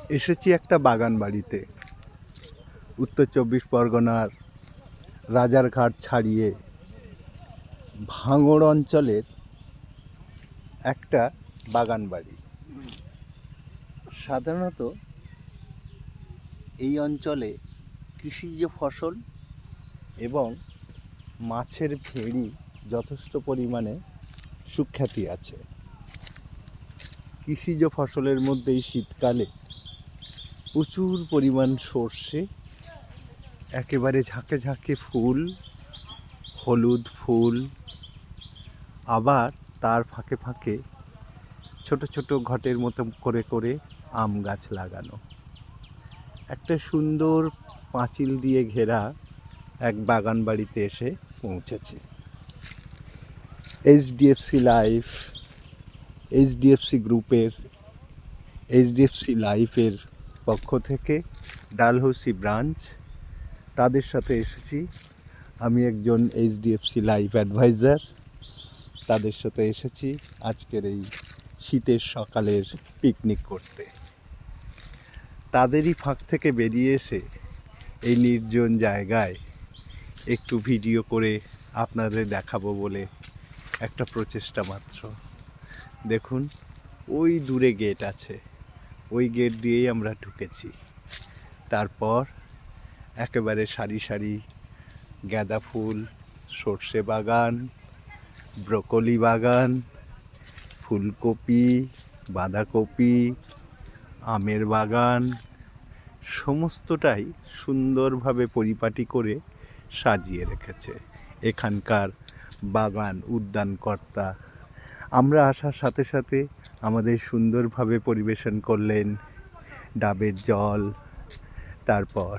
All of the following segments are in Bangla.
এসেছি একটা বাগান বাড়িতে। উত্তর ২৪ পরগনার রাজারঘাট ছাড়িয়ে ভাঙড় অঞ্চলের একটা বাগান বাড়ি। সাধারণত এই অঞ্চলে কৃষিজ ফসল এবং মাছের ভেড়ি যথেষ্ট পরিমাণে সুখ্যাতি আছে। কৃষিজ ফসলের মধ্যেই শীতকালে প্রচুর পরিমাণ সর্ষে, একেবারে ঝাঁকে ঝাঁকে ফুল, হলুদ ফুল, আবার তার ফাঁকে ফাঁকে ছোট ছোট ঘটের মতো করে করে আম গাছ লাগানো। একটা সুন্দর পাঁচিল দিয়ে ঘেরা এক বাগান বাড়িতে এসে পৌঁছেছে। এইচডিএফসি লাইফ, এইচডিএফসি গ্রুপের, এইচডিএফসি লাইফের পক্ষ থেকে ডালহৌসি ব্রাঞ্চ, তাদের সাথে এসেছি। আমি একজন এইচডিএফসি লাইফ অ্যাডভাইজার, তাদের সাথে এসেছি আজকের এই শীতের সকালের পিকনিক করতে। তাদেরই ফাঁক থেকে বেরিয়ে এসে এই নির্জন জায়গায় একটু ভিডিও করে আপনাদের দেখাবো বলে একটা প্রচেষ্টা মাত্র। দেখুন, ওই দূরে গেট আছে, ওই গেট দিয়েই আমরা ঢুকেছি। তারপর একেবারে সারি সারি গাঁদা ফুল, সর্ষে বাগান, ব্রকলি বাগান, ফুলকপি, বাঁধাকপি, আমের বাগান, সমস্তটাই সুন্দরভাবে পরিপাটি করে সাজিয়ে রেখেছে এখানকার বাগান উদ্যানকর্তা। আমরা আসার সাথে সাথে আমাদের সুন্দরভাবে পরিবেশন করলেন ডাবের জল, তারপর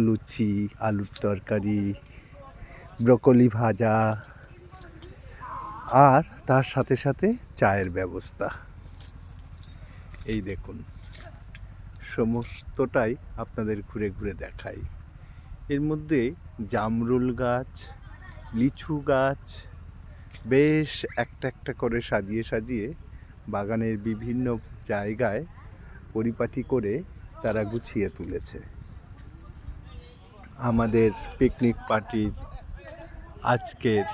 লুচি, আলুর তরকারি, ব্রকলি ভাজা, আর তার সাথে সাথে চায়ের ব্যবস্থা। এই দেখুন, সমস্তটাই আপনাদের ঘুরে ঘুরে দেখাই। এর মধ্যে জামরুল গাছ, লিচু গাছ বেশ একটা একটা করে সাজিয়ে সাজিয়ে বাগানের বিভিন্ন জায়গায় পরিপাটি করে তারা গুছিয়ে তুলেছে। আমাদের পিকনিক পার্টির আজকের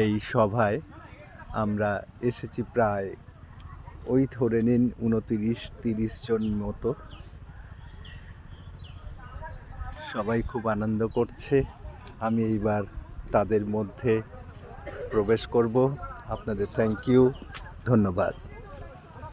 এই সভায় আমরা এসেছি প্রায় ওই ধরে নিন 29-30 জন মতো। সবাই খুব আনন্দ করছে। আমি এইবার তাদের মধ্যে প্রবেশ করব। আপনাদের থ্যাংক ইউ, ধন্যবাদ।